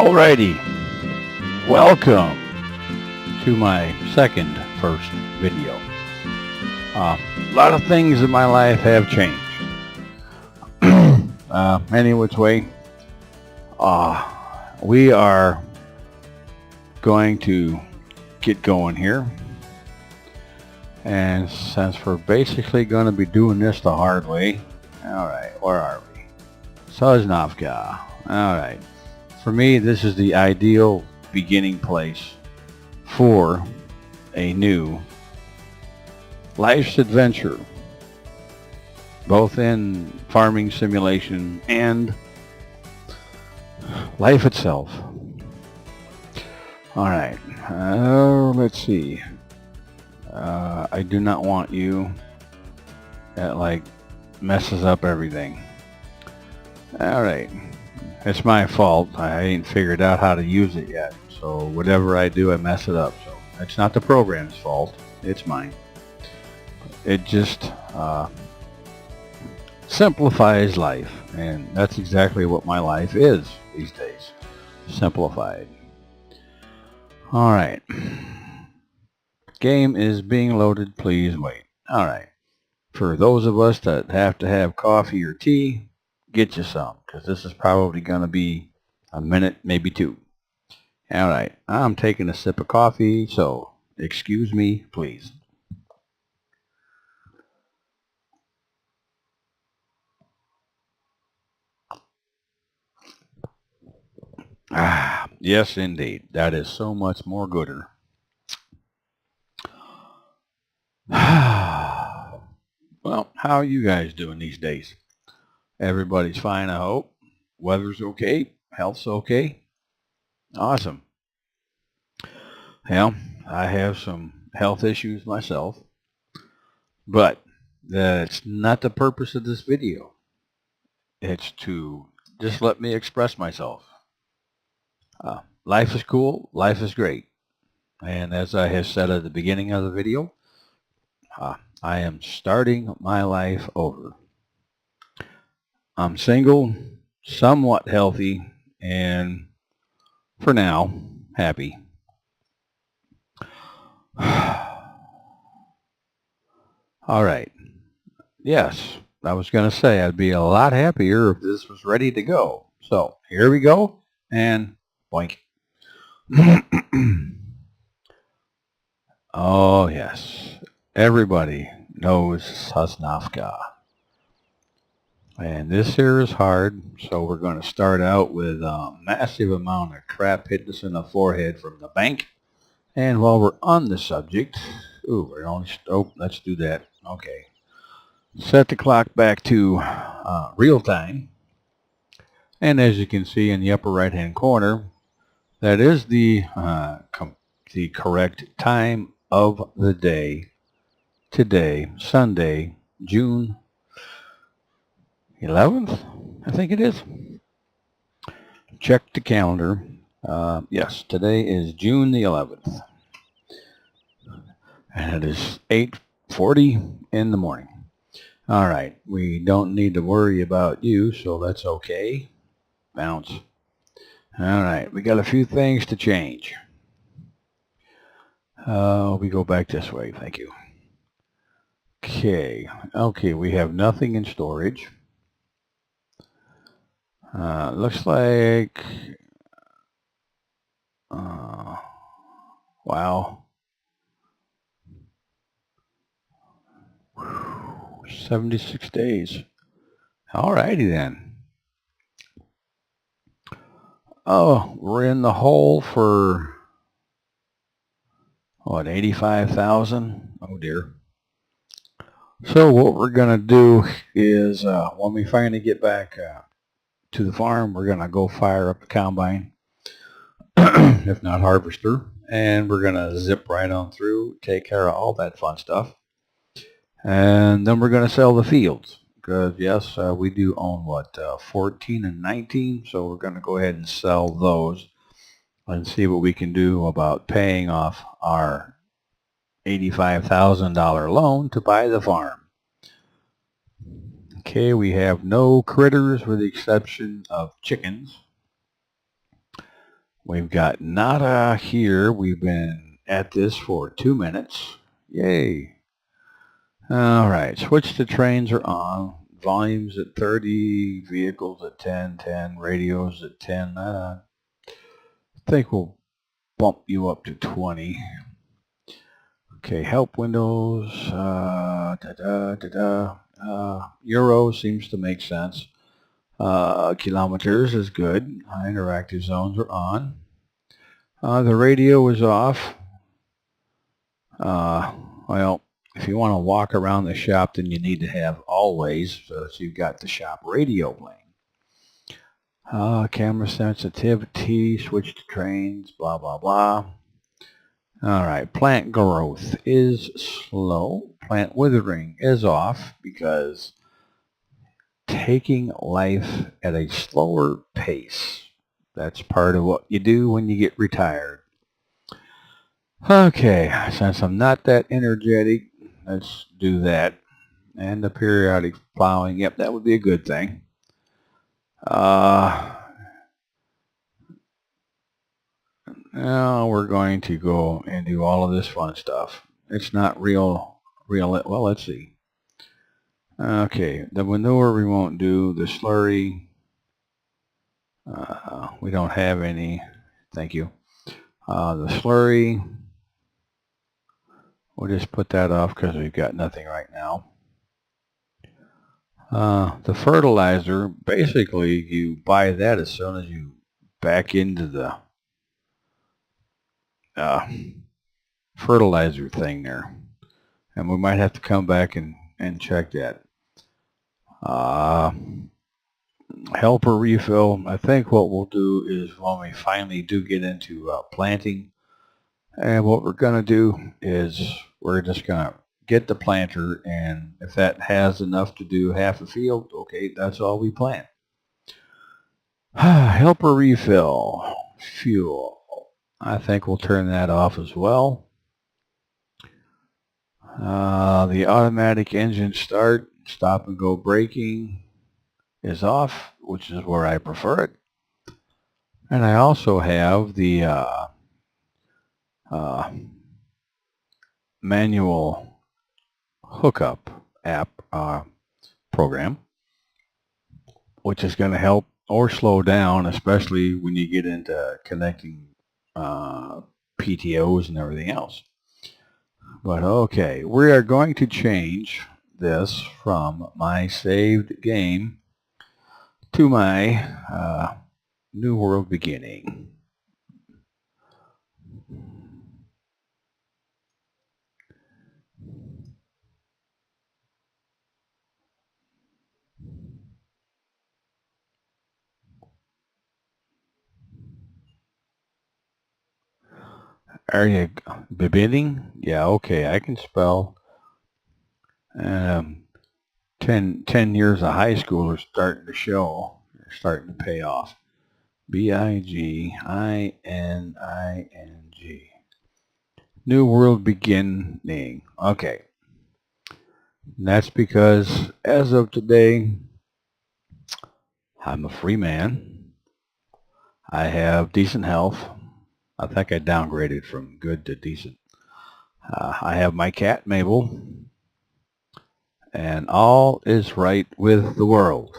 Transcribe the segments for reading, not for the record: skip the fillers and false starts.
Alrighty, welcome to my first video. A lot of things in my life have changed. Any which way, we are going to get going here. And since we're basically going to be doing this the hard way, alright, where are we? Sosnovka. Alright. For me, this is the ideal beginning place for a new life's adventure, both in farming simulation and life itself. Alright, let's see. I do not want you that like messes up everything. Alright. It's my fault. I ain't figured out how to use it yet. So whatever I do, I mess it up. So it's not the program's fault. It's mine. It just simplifies life. And that's exactly what my life is these days. Simplified. Alright. Game is being loaded. Please wait. Alright. For those of us that have to have coffee or tea, get you some, because this is probably going to be a minute, maybe two. Alright, I'm taking a sip of coffee, so excuse me, please. Yes indeed, that is so much more gooder. Well, how are you guys doing these days? Everybody's fine, I hope. Weather's okay. Health's okay. Awesome. Well, I have some health issues myself, but that's not the purpose of this video. It's to just let me express myself. Life is cool. Life is great. And as I have said at the beginning of the video, I am starting my life over. I'm single, somewhat healthy, and for now, happy. Alright. Yes, I was going to say I'd be a lot happier if this was ready to go. So, here we go, and boink. Oh, yes. Everybody knows Sosnovka. And this here is hard, so we're going to start out with a massive amount of crap hitting us in the forehead from the bank. And while we're on the subject, let's do that. Okay. Set the clock back to real time. And as you can see in the upper right hand corner, that is the correct time of the day. Today, Sunday, June 11th, I think it is. Check the calendar. Yes, today is June the 11th. And it is 8:40 in the morning. All right, we don't need to worry about you, so that's okay. Bounce. All right, we got a few things to change. We go back this way, thank you. Okay, we have nothing in storage. Looks like, wow. 76 days. Alrighty then. Oh, we're in the hole for, what, 85,000? Oh dear. So what we're going to do is when we finally get back to the farm, we're going to go fire up the combine, if not harvester, and we're going to zip right on through, take care of all that fun stuff. And then we're going to sell the fields, because yes, we do own what, 14 and 19, so we're going to go ahead and sell those and see what we can do about paying off our $85,000 loan to buy the farm. Okay, we have no critters with the exception of chickens. We've got nada here. We've been at this for 2 minutes. Yay. All right, switch to trains are on. Volumes at 30, vehicles at 10, 10, radios at 10. I think we'll bump you up to 20. Okay, help windows. Euro seems to make sense. Kilometers is good. Interactive zones are on. The radio is off. Well, if you want to walk around the shop, then you need to have always, so you've got the shop radio playing. Camera sensitivity, switch to trains, blah, blah, blah. All right, plant growth is slow. Plant withering is off because taking life at a slower pace. That's part of what you do when you get retired. Okay, since I'm not that energetic, let's do that. And the periodic plowing, yep, that would be a good thing. Now we're going to go and do all of this fun stuff. It's not real, well, let's see. Okay, the manure we won't do. The slurry, we don't have any. Thank you. The slurry, we'll just put that off because we've got nothing right now. The fertilizer, basically you buy that as soon as you back into the fertilizer thing there. And we might have to come back and check that. Helper refill, I think what we'll do is when we finally do get into planting, and what we're going to do is we're just going to get the planter, and if that has enough to do half a field, okay, that's all we plant. Helper refill, fuel. I think we'll turn that off as well. The automatic engine start, stop and go braking is off, which is where I prefer it. And I also have the manual hookup app program, which is going to help or slow down, especially when you get into connecting PTOs and everything else. But okay, we are going to change this from my saved game to my New World Beginning. Are you beginning? Yeah, okay, I can spell. 10 years of high school are starting to show. They're starting to pay off. Bigining. New World Beginning. Okay. And that's because as of today, I'm a free man. I have decent health. I think I downgraded from good to decent. I have my cat, Mabel. And all is right with the world.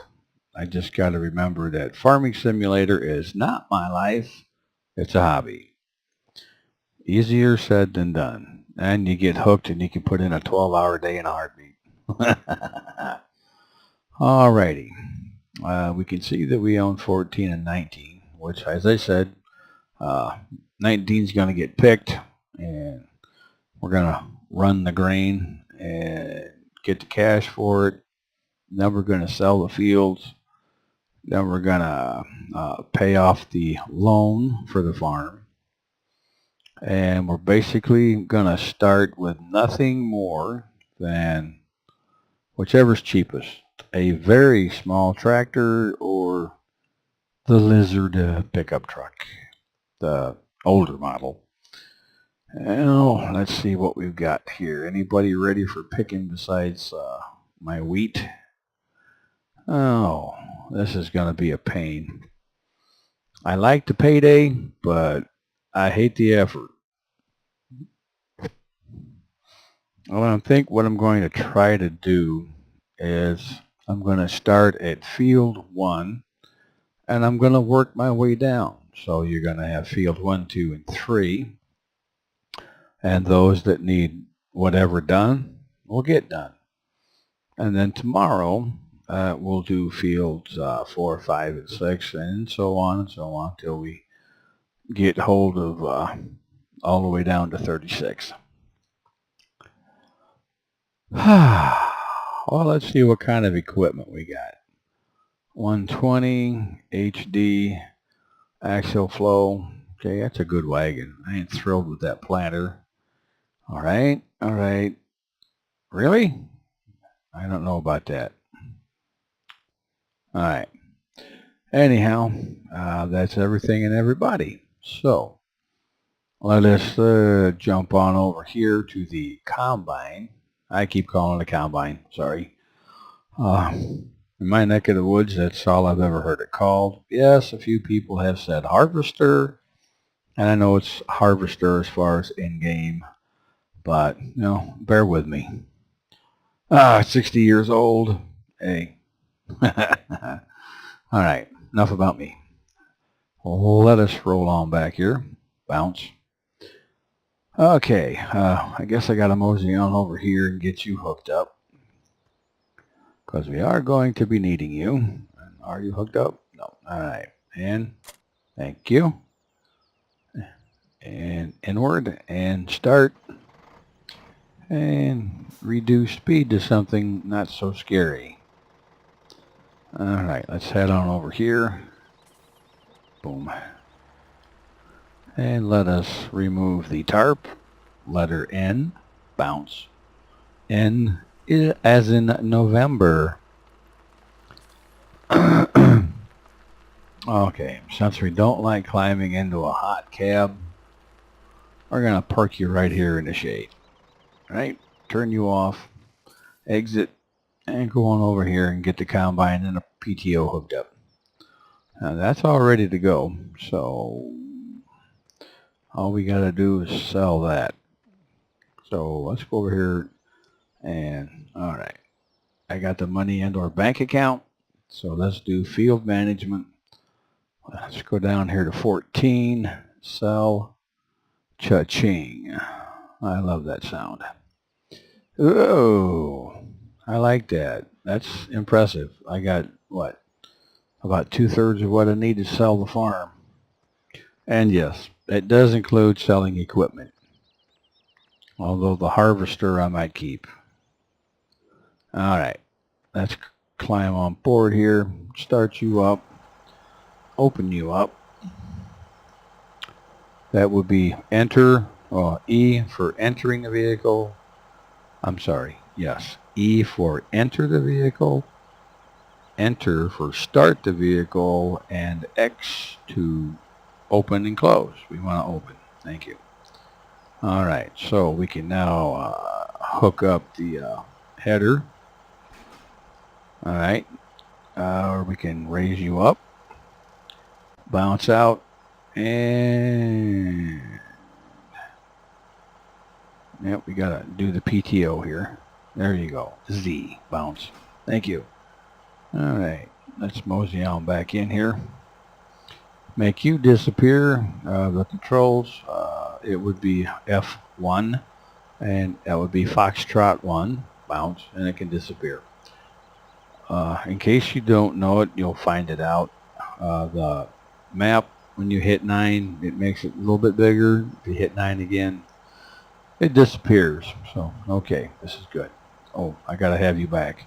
I just got to remember that Farming Simulator is not my life. It's a hobby. Easier said than done. And you get hooked and you can put in a 12-hour day in a heartbeat. Alrighty. We can see that we own 14 and 19, which, as I said, 19 is going to get picked, and we're going to run the grain and get the cash for it. Then we're going to sell the fields. Then we're going to pay off the loan for the farm. And we're basically going to start with nothing more than whichever's cheapest. A very small tractor or the Lizard pickup truck, the older model. Now, let's see what we've got here. Anybody ready for picking besides my wheat? Oh, this is going to be a pain. I like the payday, but I hate the effort. Well, I think what I'm going to try to do is I'm going to start at field 1 and I'm going to work my way down. So you're going to have field 1, 2, and 3. And those that need whatever done will get done. And then tomorrow we'll do fields 4, 5, and 6, and so on until we get hold of all the way down to 36. Well, let's see what kind of equipment we got. 120 HD axial flow. Okay, that's a good wagon. I ain't thrilled with that planter. All right. Really? I don't know about that. All right. Anyhow, that's everything and everybody. So let us jump on over here to the combine. I keep calling it a combine. Sorry. In my neck of the woods, that's all I've ever heard it called. Yes, a few people have said harvester, and I know it's harvester as far as in-game, but, bear with me. 60 years old. Hey. All right, enough about me. Let us roll on back here. Bounce. Okay, I guess I got to mosey on over here and get you hooked up, because we are going to be needing you. Are you hooked up? No. All right. And thank you. And inward and start. And reduce speed to something not so scary. All right, let's head on over here. Boom. And let us remove the tarp. Letter N. Bounce. N as in November. Okay, since we don't like climbing into a hot cab, we're going to park you right here in the shade. Right? Turn you off, exit, and go on over here and get the combine and a PTO hooked up. Now that's all ready to go, so all we got to do is sell that. So let's go over here and, all right, I got the money into our bank account, so let's do field management. Let's go down here to 14, sell, cha-ching. I love that sound. Oh, I like that. That's impressive. I got, what, about 2/3 of what I need to sell the farm. And yes, it does include selling equipment, although the harvester I might keep. All right, let's climb on board here, start you up, open you up. That would be enter, E for entering the vehicle. I'm sorry, yes, E for enter the vehicle, enter for start the vehicle, and X to open and close. We want to open. Thank you. All right, so we can now hook up the header. All right, or we can raise you up, bounce out, and yep, we gotta do the PTO here. There you go, Z, bounce. Thank you. All right, let's mosey on back in here. Make you disappear. The controls, it would be F1, and that would be Foxtrot 1, bounce, and it can disappear. In case you don't know it, you'll find it out. The map, when you hit 9, it makes it a little bit bigger. If you hit 9 again, it disappears. So, okay, this is good. Oh, I gotta have you back.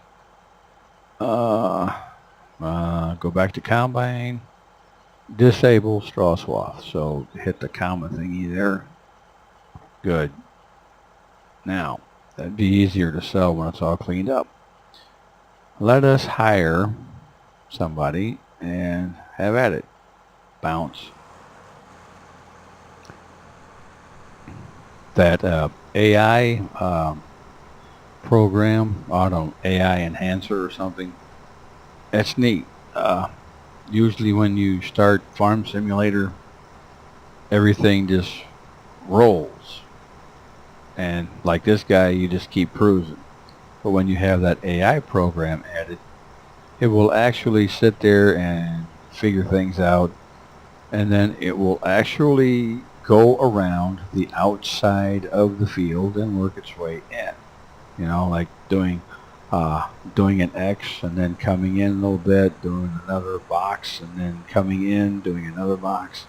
Go back to combine. Disable straw swath. So hit the comma thingy there. Good. Now, that'd be easier to sell when it's all cleaned up. Let us hire somebody and have at it. Bounce. That AI program, AI enhancer or something, that's neat. Usually when you start Farm Simulator, everything just rolls. And like this guy, you just keep cruising. But when you have that AI program added, it will actually sit there and figure things out, and then it will actually go around the outside of the field and work its way in. You know, like doing an X and then coming in a little bit, doing another box and then coming in, doing another box.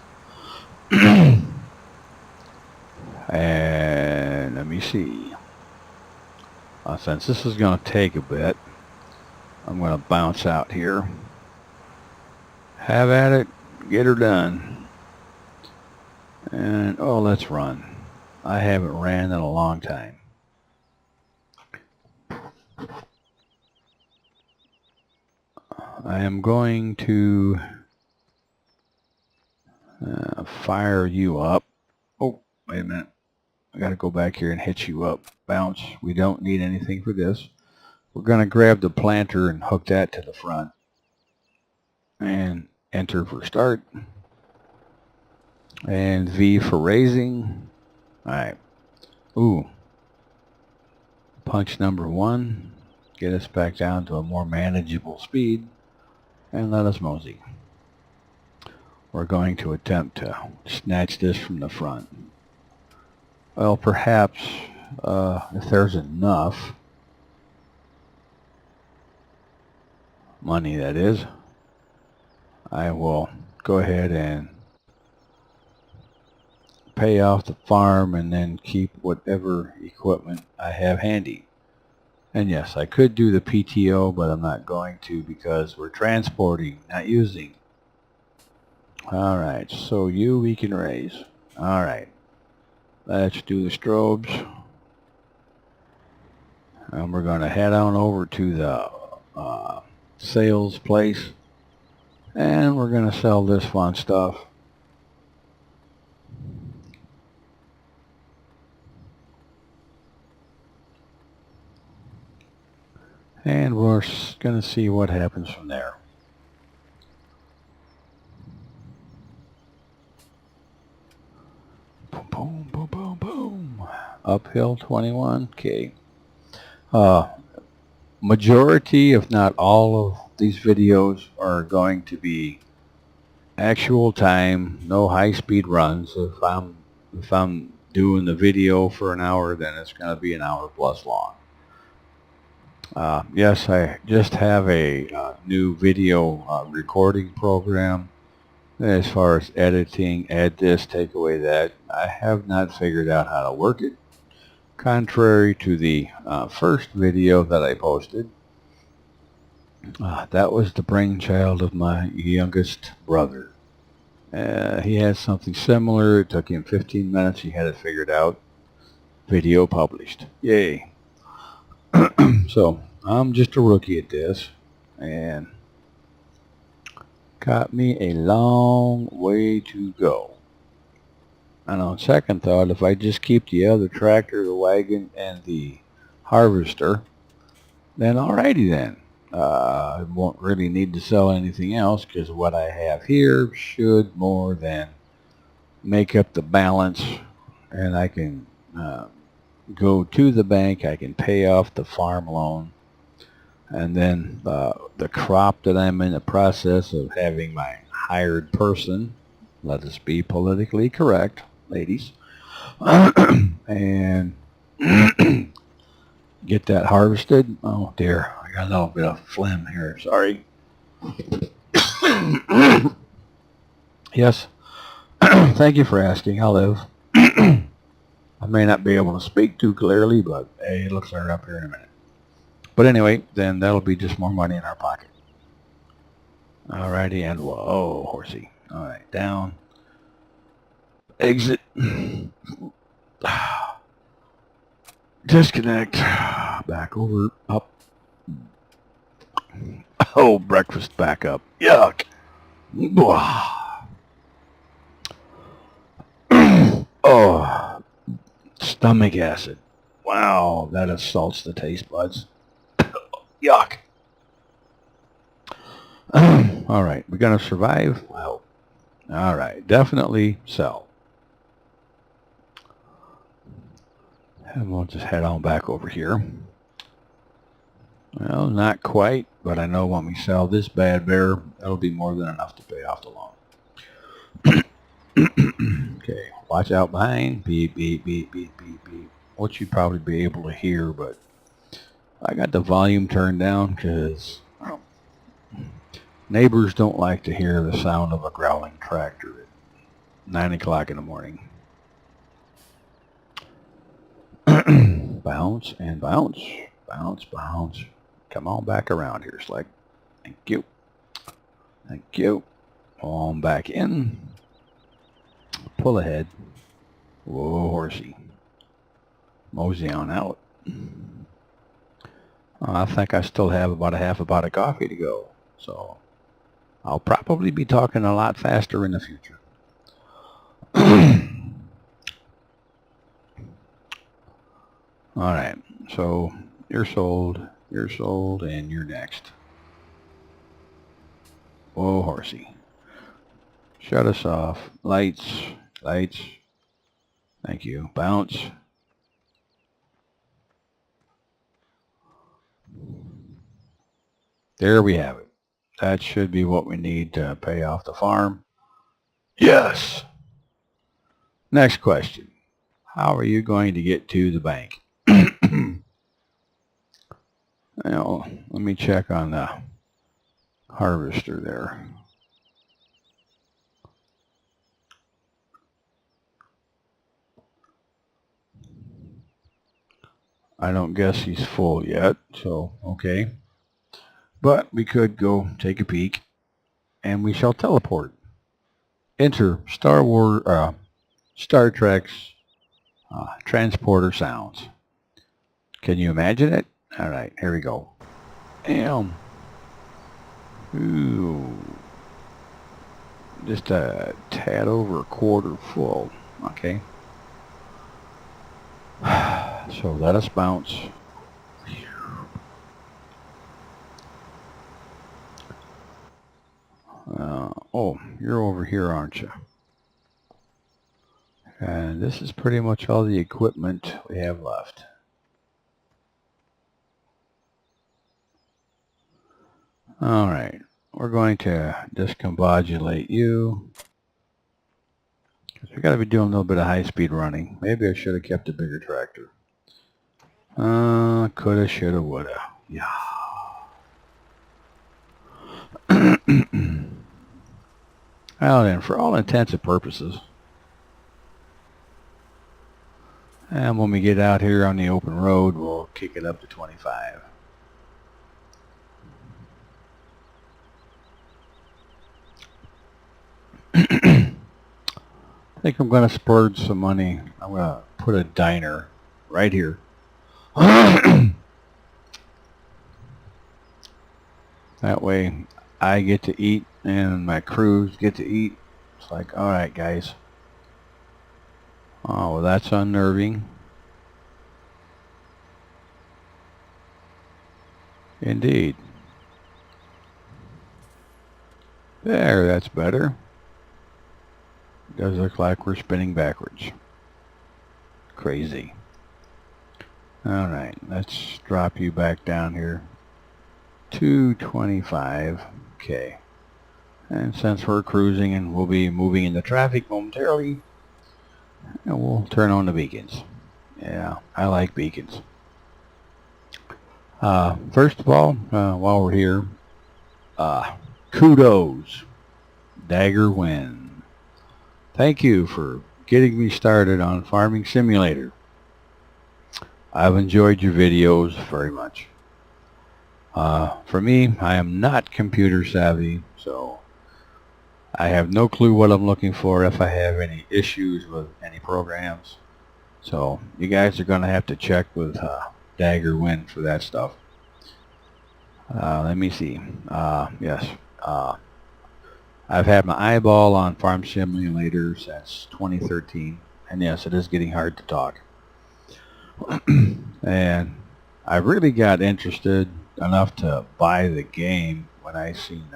And let me see. Since this is going to take a bit, I'm going to bounce out here. Have at it. Get her done. And, oh, let's run. I haven't ran in a long time. I am going to fire you up. Oh, wait a minute. I got to go back here and hit you up. Bounce. We don't need anything for this. We're going to grab the planter and hook that to the front. And enter for start. And V for raising. Alright. Ooh. Punch number 1. Get us back down to a more manageable speed. And let us mosey. We're going to attempt to snatch this from the front. Well, perhaps if there's enough money, that is, I will go ahead and pay off the farm and then keep whatever equipment I have handy. And yes, I could do the PTO, but I'm not going to because we're transporting, not using. Alright, so you we can raise. Alright, let's do the strobes. And we're going to head on over to the sales place. And we're going to sell this fun stuff. And we're going to see what happens from there. Boom, boom, boom, boom, boom. Uphill 21. Okay. Majority, if not all of these videos are going to be actual time, no high-speed runs. If I'm doing the video for an hour, then it's going to be an hour plus long. Yes, I just have a new video recording program. As far as editing, add this, take away that, I have not figured out how to work it. Contrary to the first video that I posted, that was the brainchild of my youngest brother. He had something similar. It took him 15 minutes. He had it figured out. Video published. Yay. So I'm just a rookie at this, and got me a long way to go. And on second thought, if I just keep the other tractor, the wagon, and the harvester, then alrighty then. I won't really need to sell anything else because what I have here should more than make up the balance, and I can go to the bank, I can pay off the farm loan, and then the crop that I'm in the process of having my hired person, let us be politically correct, ladies, and get that harvested. Oh dear, I got a little bit of phlegm here, sorry. Yes, thank you for asking, I'll live. I may not be able to speak too clearly, but hey, it looks like we're up here in a minute. But anyway, then that'll be just more money in our pocket. Alrighty, and whoa, horsey. Alright, down. Exit. Disconnect. Back over. Up. Oh, breakfast back up. Yuck. Oh, stomach acid. Wow, that assaults the taste buds. Yuck. All right, we're gonna survive. I hope. All right, definitely sell. And we'll just head on back over here. Well, not quite, but I know when we sell this bad bear, that'll be more than enough to pay off the loan. Okay, watch out behind. Beep, beep, beep, beep, beep, beep. What you'd probably be able to hear, but I got the volume turned down because neighbors don't like to hear the sound of a growling tractor at 9 o'clock in the morning. Bounce and bounce, bounce, bounce. Come on back around here, Slick. Thank you. Thank you. On back in. Pull ahead. Whoa, horsey. Mosey on out. I think I still have about a half a pot of coffee to go. So I'll probably be talking a lot faster in the future. All right. So you're sold, and you're next. Whoa, horsey. Shut us off. Lights, lights. Thank you. Bounce. There we have it. That should be what we need to pay off the farm. Yes. Next question. How are you going to get to the bank? Well, let me check on the harvester there. I don't guess he's full yet, so okay. But we could go take a peek, and we shall teleport. Enter Star Trek's transporter sounds. Can you imagine it? All right, here we go. Ooh, just a tad over a quarter full. Okay. So let us bounce. Oh, you're over here, aren't you? And this is pretty much all the equipment we have left. All right, we're going to discombobulate you. We got to be doing a little bit of high-speed running. Maybe I should have kept a bigger tractor. Coulda, shoulda, woulda. Yeah. Well then, for all intents and purposes, and when we get out here on the open road, we'll kick it up to 25. I think I'm going to splurge some money. I'm going to put a diner right here. That way I get to eat and my crews get to eat. It's like, all right, guys. Oh, well, that's unnerving. Indeed. There, that's better. It does look like we're spinning backwards. Crazy. All right, let's drop you back down here. 225. Okay. And since we're cruising and we'll be moving into traffic momentarily, we'll turn on the beacons. Yeah, I like beacons. First of all, while we're here, kudos. Dagger win. Thank you for getting me started on Farming Simulator. I've enjoyed your videos very much. For me, I am not computer savvy, so I have no clue what I'm looking for if I have any issues with any programs. So you guys are going to have to check with Dagger Win for that stuff. Let me see. Yes. I've had my eyeball on Farm Simulator since 2013. And yes, it is getting hard to talk. And I really got interested enough to buy the game when I seen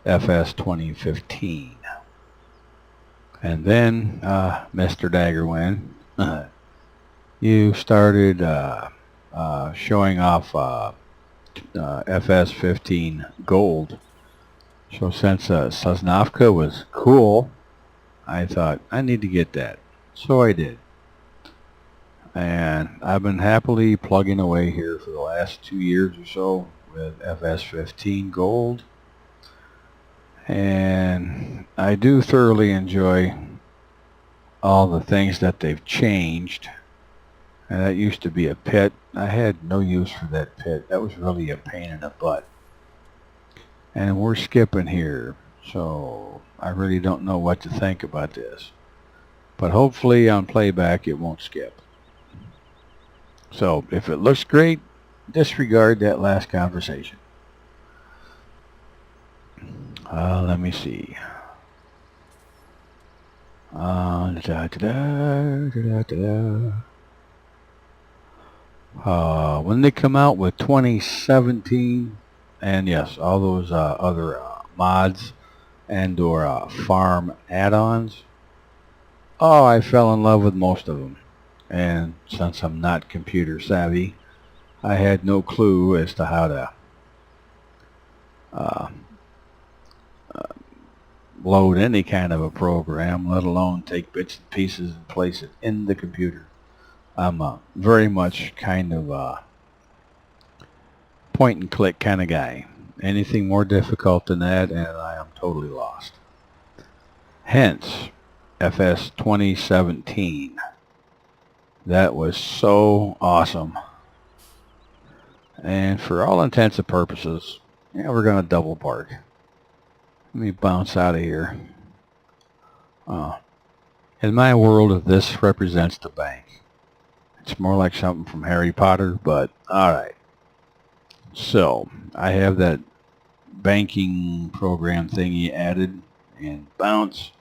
FS 2015. And then, Mr. Daggerwin, you started showing off FS 15 gold. So since Sosnovka was cool, I thought I need to get that. So I did. And I've been happily plugging away here for the last 2 years or so with FS 15 gold. And I do thoroughly enjoy all the things that they've changed. And that used to be a pit. I had no use for that pit. That was really a pain in the butt. And we're skipping here, so I really don't know what to think about this. But hopefully on playback it won't skip. So if it looks great, disregard that last conversation. Let me see. When they come out with 2017, and yes, all those other mods and or farm add-ons, oh, I fell in love with most of them. And since I'm not computer savvy, I had no clue as to how to load any kind of a program, let alone take bits and pieces and place it in the computer. I'm very much kind of a point and click kind of guy. Anything more difficult than that and I am totally lost. Hence, FS 2017. That was so awesome. And for all intents and purposes, yeah, we're going to double park. Let me bounce out of here. In my world, this represents the bank. It's more like something from Harry Potter, but alright. So, I have that banking program thingy added and bounce.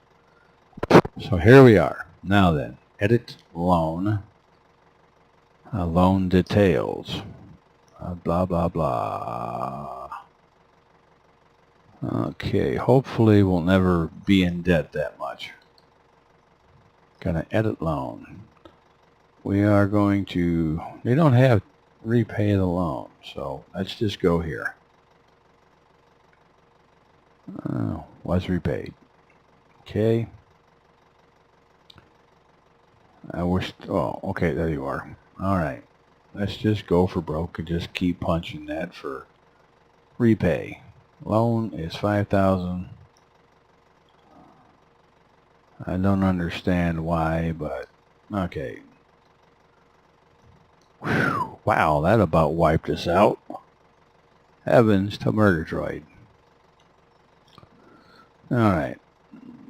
So here we are. Now then, edit loan. Loan details. Blah, blah, blah. Okay, hopefully we'll never be in debt that much. Gonna edit loan. We are going to, they don't have repay the loan, so let's just go here. Was repaid. Okay. I wish, oh, okay, there you are. Alright, let's just go for broke and just keep punching that for repay. Loan is 5,000. I don't understand why, but okay. Whew, wow, that about wiped us out. Heavens to Murgatroyd. Alright,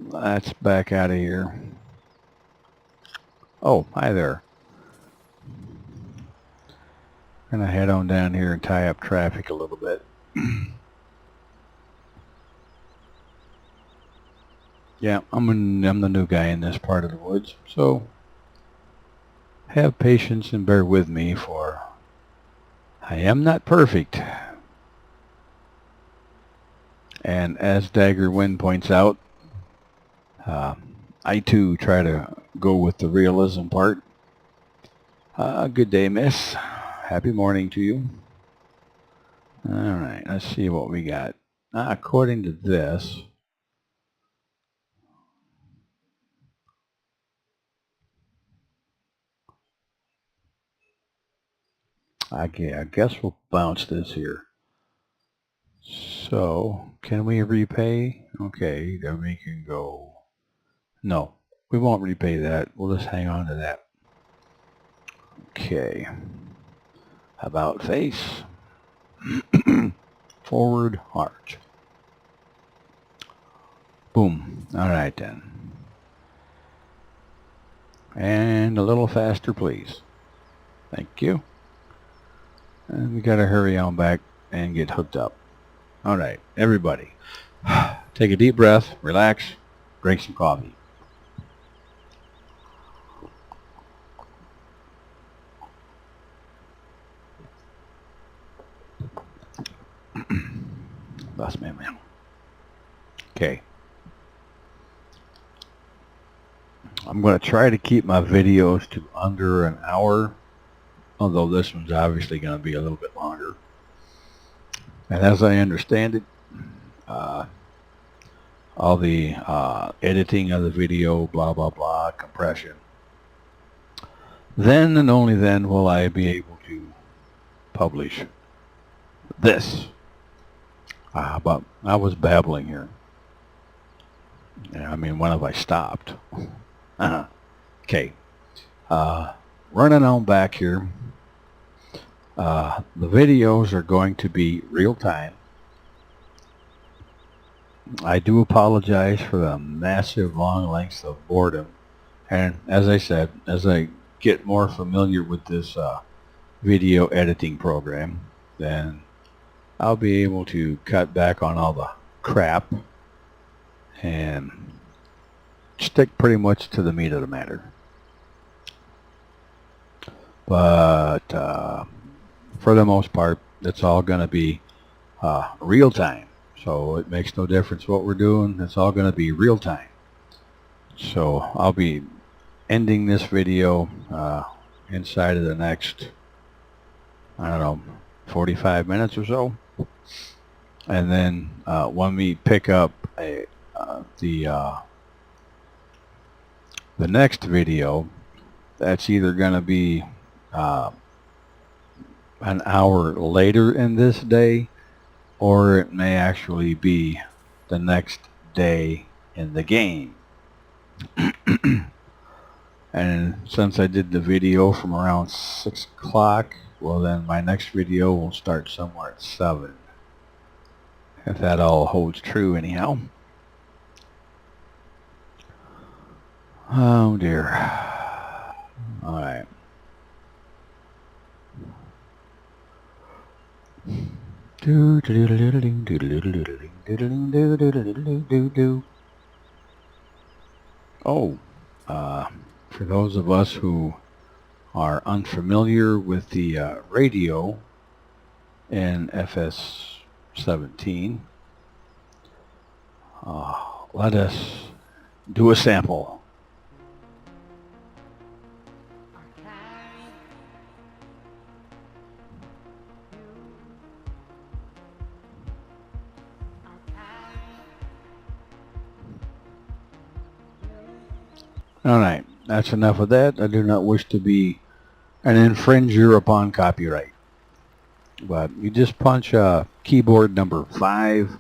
let's back out of here. Oh, hi there. Gonna head on down here and tie up traffic a little bit. Yeah, I'm the new guy in this part of the woods, so have patience and bear with me, for I am not perfect. And as Dagger Wind points out, I too try to go with the realism part. Good day, miss. Happy morning to you. Alright, let's see what we got. According to this, I guess we'll bounce this here. So, can we repay? Okay, then we can go. No, we won't repay that. We'll just hang on to that. Okay. About face. Forward heart. Boom. Alright then. And a little faster, please. Thank you. And we gotta hurry on back and get hooked up. Alright, everybody. Take a deep breath, relax, drink some coffee. Bus man. Okay. I'm going to try to keep my videos to under an hour, although this one's obviously going to be a little bit longer. And as I understand it, all the editing of the video, blah, blah, blah, compression, then and only then will I be able to publish this. But I was babbling here. I mean, when have I stopped? Okay. Running on back here. The videos are going to be real time. I do apologize for the massive long lengths of boredom. And as I said, as I get more familiar with this video editing program, then I'll be able to cut back on all the crap and stick pretty much to the meat of the matter. But for the most part, it's all going to be real time. So it makes no difference what we're doing. It's all going to be real time. So I'll be ending this video inside of the next, I don't know, 45 minutes or so. And then when we pick up the next video, that's either going to be an hour later in this day, or it may actually be the next day in the game. And since I did the video from around 6 o'clock, well then my next video will start somewhere at 7. If that all holds true anyhow. Oh dear. Alright. Oh, for those of us who are unfamiliar with the radio in FS17, let us do a sample. Alright, that's enough of that. I do not wish to be an infringer upon copyright. But you just punch keyboard number 5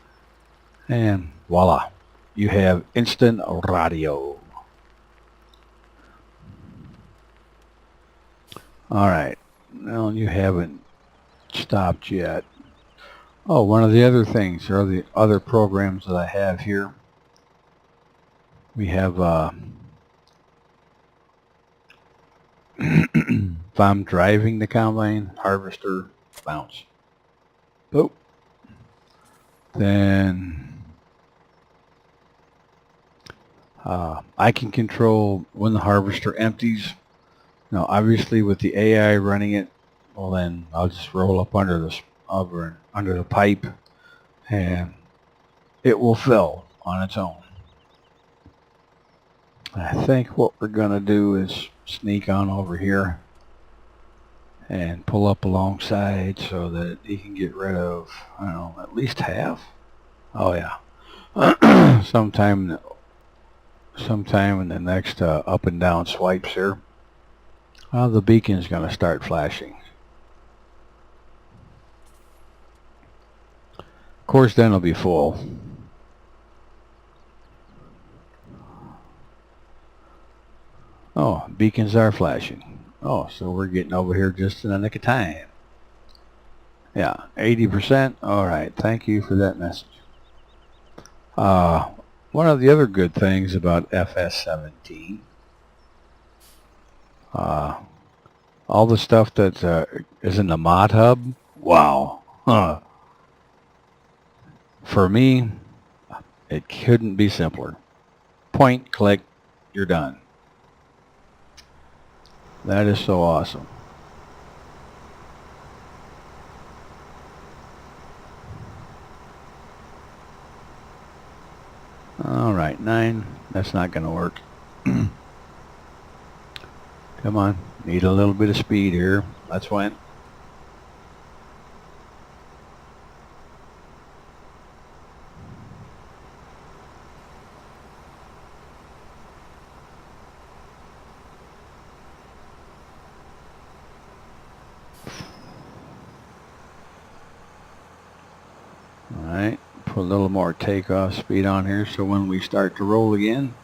and voila, you have instant radio. Alright, well, you haven't stopped yet. Oh, one of the other things, or the other programs that I have here, we have if I'm driving the combine, harvester, bounce. Boop. Then I can control when the harvester empties. Now, obviously, with the AI running it, well, then I'll just roll up under the pipe, and it will fill on its own. I think what we're going to do is sneak on over here and pull up alongside so that he can get rid of, I don't know, at least half. Oh yeah. sometime in the next up and down swipes here, the beacon's going to start flashing. Of course, then it'll be full. Oh, beacons are flashing. Oh, so we're getting over here just in the nick of time. Yeah, 80%. All right, thank you for that message. One of the other good things about FS17, all the stuff that is in the mod hub, wow. For me, it couldn't be simpler. Point, click, you're done. That is so awesome. Alright, 9. That's not going to work. Come on. Need a little bit of speed here. Let's win. Alright. Put a little more takeoff speed on here so when we start to roll again.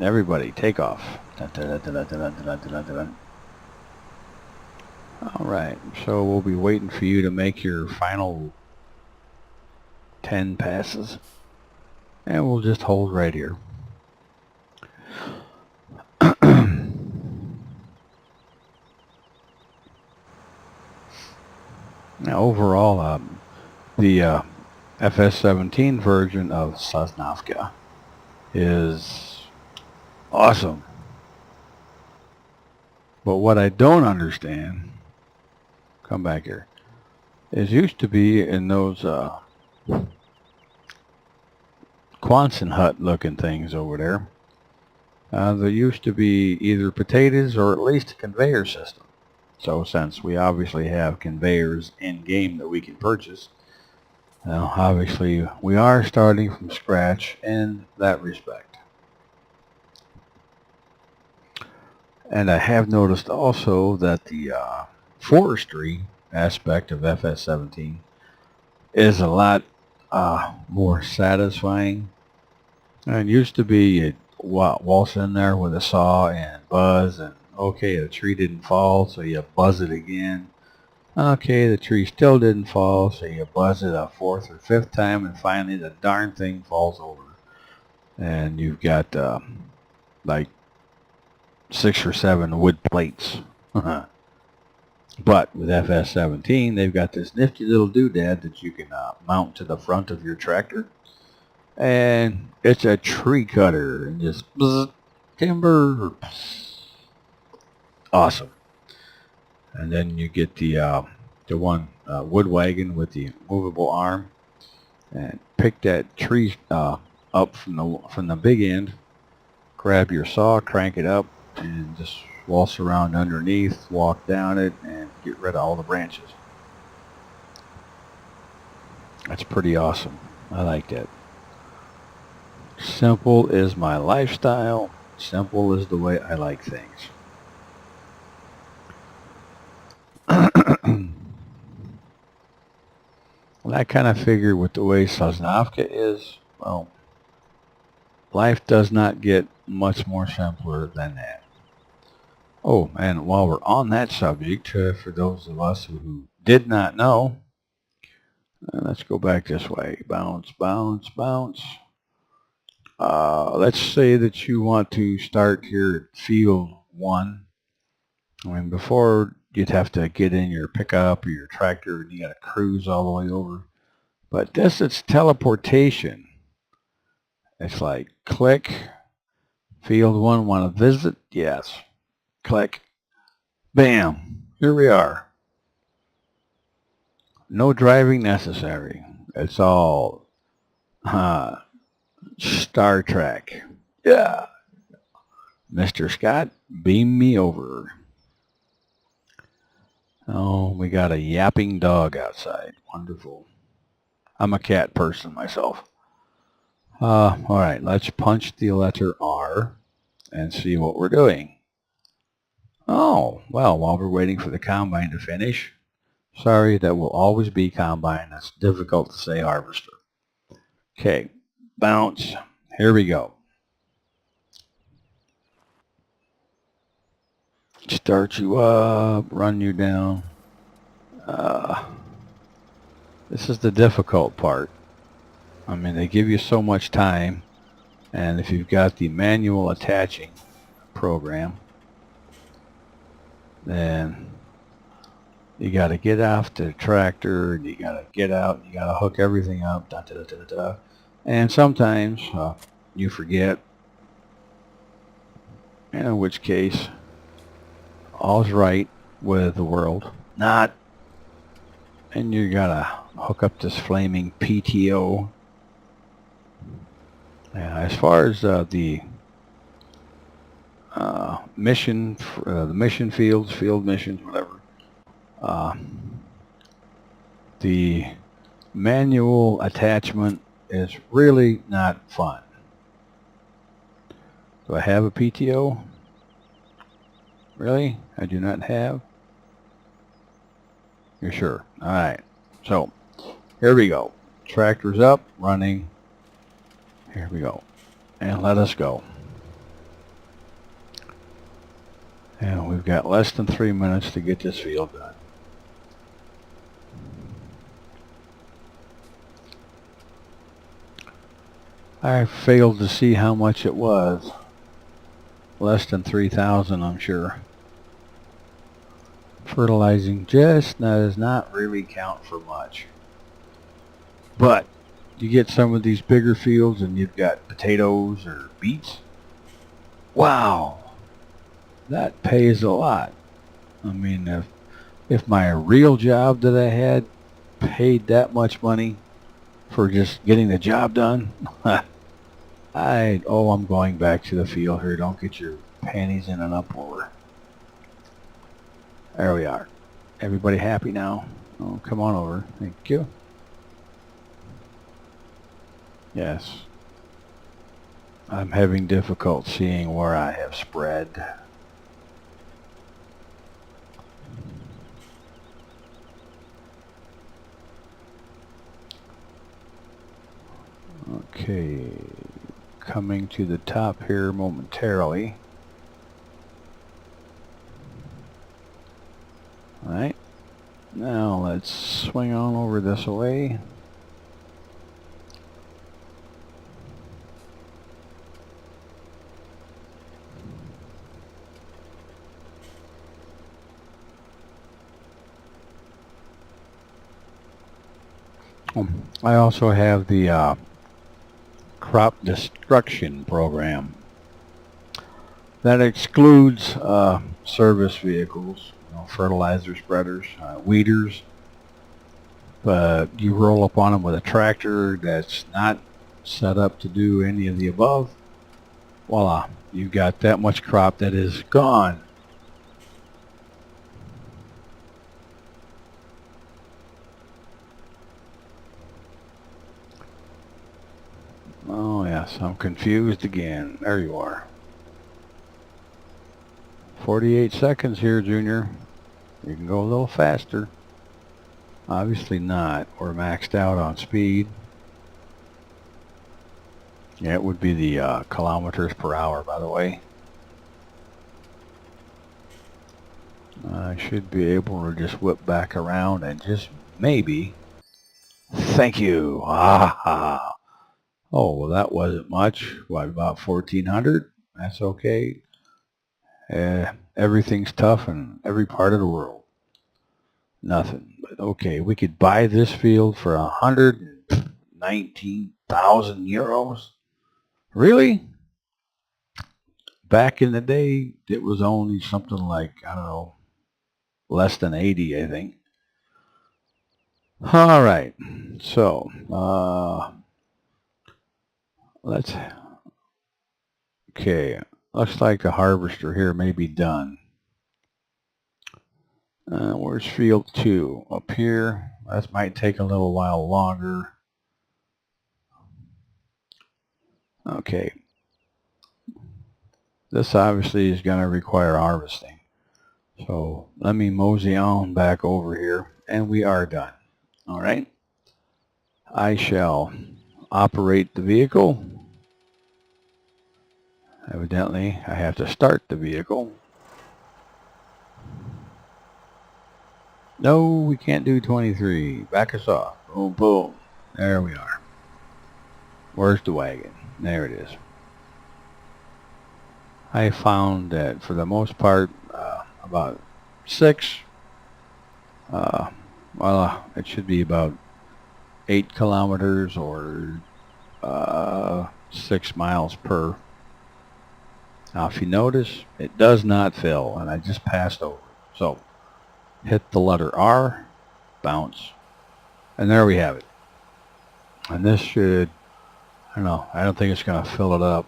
Everybody, take off. Alright, so we'll be waiting for you to make your final 10 passes. And we'll just hold right here. Now overall, the FS17 version of Sosnovka is awesome. But what I don't understand, come back here, is used to be in those Quonset hut looking things over there. There used to be either potatoes or at least a conveyor system. So since we obviously have conveyors in game that we can purchase, now obviously we are starting from scratch in that respect. And I have noticed also that the forestry aspect of FS17 is a lot more satisfying. And it used to be you'd waltz in there with a saw and buzz, and okay, the tree didn't fall, so you buzz it again. Okay, the tree still didn't fall, so you buzz it a 4th or 5th time, and finally the darn thing falls over. And you've got like 6 or 7 wood plates. But with FS17, they've got this nifty little doodad that you can mount to the front of your tractor. And it's a tree cutter, and just bzz, timber. Awesome. And then you get the one wood wagon with the movable arm, and pick that tree up from the big end. Grab your saw, crank it up, and just waltz around underneath, walk down it, and get rid of all the branches. That's pretty awesome. I like that. Simple is my lifestyle. Simple is the way I like things. Well, I kind of figured with the way Sosnovka is, well, life does not get much more simpler than that. Oh, and while we're on that subject, for those of us who did not know, let's go back this way. Bounce, bounce, bounce. Let's say that you want to start here at field 1. I mean, before you'd have to get in your pickup or your tractor and you got to cruise all the way over. But this, it's teleportation. It's like click, field 1, want to visit? Yes. Click. Bam. Here we are. No driving necessary. It's all Star Trek. Yeah. Mr. Scott, beam me over. Oh, we got a yapping dog outside. Wonderful. I'm a cat person myself. All right, let's punch the letter R and see what we're doing. Oh, well, while we're waiting for the combine to finish, sorry, that will always be combine. That's difficult to say harvester. Okay, bounce. Here we go. Start you up, run you down. This is the difficult part. I mean, they give you so much time, and if you've got the manual attaching program, then You got to get off the tractor, and you got to get out, you got to hook everything up, da, da, da, da, da. And sometimes you forget, in which case all's right with the world. Not. And you got to hook up this flaming PTO. Yeah, as far as the mission, the mission fields, field missions, whatever, the manual attachment is really not fun. Do I have a PTO? Really? I do not have? You're sure? Alright. So, here we go. Tractor's up, running. Here we go. And let us go. And we've got less than 3 minutes to get this field done. I failed to see how much it was. Less than 3,000, I'm sure. Fertilizing just does not really count for much. But you get some of these bigger fields and you've got potatoes or beets. Wow, that pays a lot. I mean, if my real job that I had paid that much money for just getting the job done, I'm going back to the field here. Don't get your panties in an uproar. There we are. Everybody happy now? Oh, come on over. Thank you. Yes. I'm having difficulty seeing where I have spread. Okay. Coming to the top here momentarily. Alright. Now let's swing on over this way. I also have the crop destruction program. That excludes service vehicles, fertilizer spreaders, weeders. But you roll up on them with a tractor that's not set up to do any of the above. Voila, you've got that much crop that is gone. Oh yes, I'm confused again. There you are. 48 seconds here, Junior. You can go a little faster. Obviously not. We're maxed out on speed. Yeah, it would be the kilometers per hour, by the way. I should be able to just whip back around and just maybe. Thank you. Ah. Oh, well, that wasn't much. What, about 1,400? That's okay. Everything's tough in every part of the world. Nothing. But okay, we could buy this field for 119,000 euros. Really? Back in the day, it was only something like, I don't know, less than 80, I think. All right. So, okay. Looks like the harvester here may be done. Where's field 2? Up here. That might take a little while longer. Okay. This obviously is going to require harvesting. So let me mosey on back over here, and we are done. All right. I shall operate the vehicle. Evidently, I have to start the vehicle. No, we can't do 23. Back us off. Boom, boom. There we are. Where's the wagon? There it is. I found that for the most part, about 6 Well, it should be about 8 kilometers or 6 miles per. Now, if you notice, it does not fill, and I just passed over. So, hit the letter R, bounce, and there we have it. And this should, I don't know, I don't think it's going to fill it up.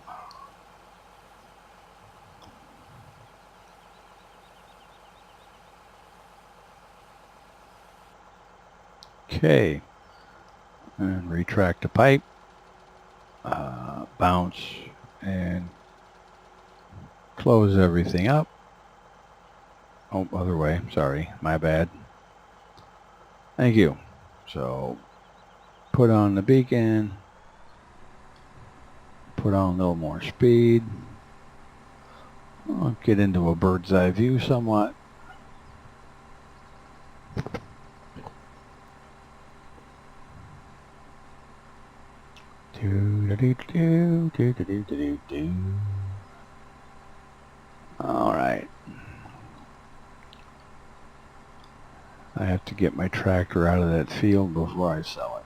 Okay, and retract the pipe, bounce, and close everything up. Oh, other way, sorry, my bad. Thank you. So, put on the beacon, put on a little more speed. I'll get into a bird's eye view somewhat. All right. I have to get my tractor out of that field before I sell it.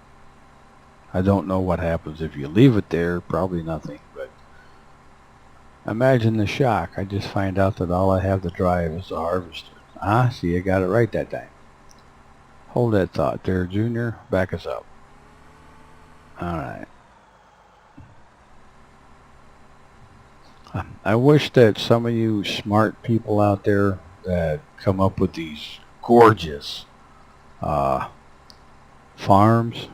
I don't know what happens if you leave it there. Probably nothing, but imagine the shock. I just find out that all I have to drive is the harvester. See, I got it right that time. Hold that thought there, Junior. Back us up. All right. I wish that some of you smart people out there that come up with these gorgeous farms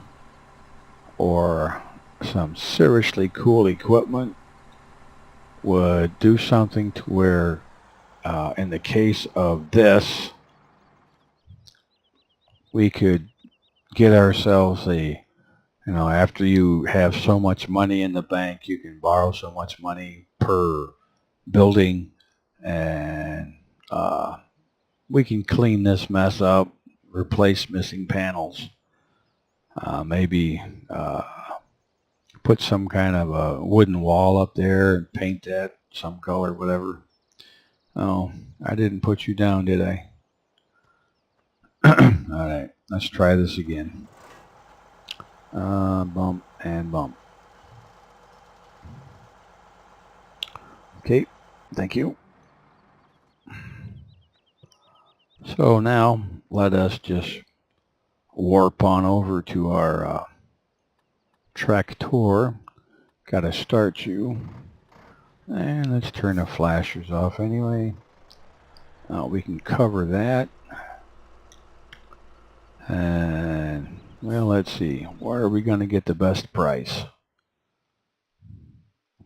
or some seriously cool equipment would do something to where in the case of this we could get ourselves a, you know, after you have so much money in the bank, you can borrow so much money per building, and we can clean this mess up, replace missing panels, maybe put some kind of a wooden wall up there and paint that some color, whatever. Oh, I didn't put you down, did I? All right, let's try this again. Bump and bump. Okay, thank you. So now let us just warp on over to our tractor. Got to start you. And let's turn the flashers off anyway. We can cover that. And, well, let's see. Where are we going to get the best price?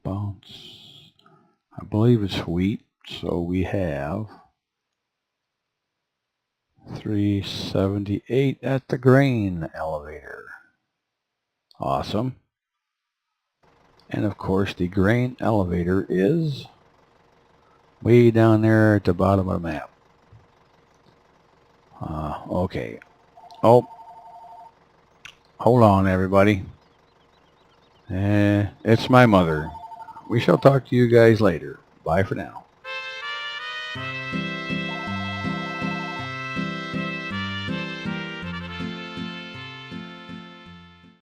Bounce. I believe it's wheat. So we have 378 at the grain elevator. Awesome. And of course the grain elevator is way down there at the bottom of the map. Okay. Oh, hold on everybody. It's my mother. We shall talk to you guys later. Bye for now.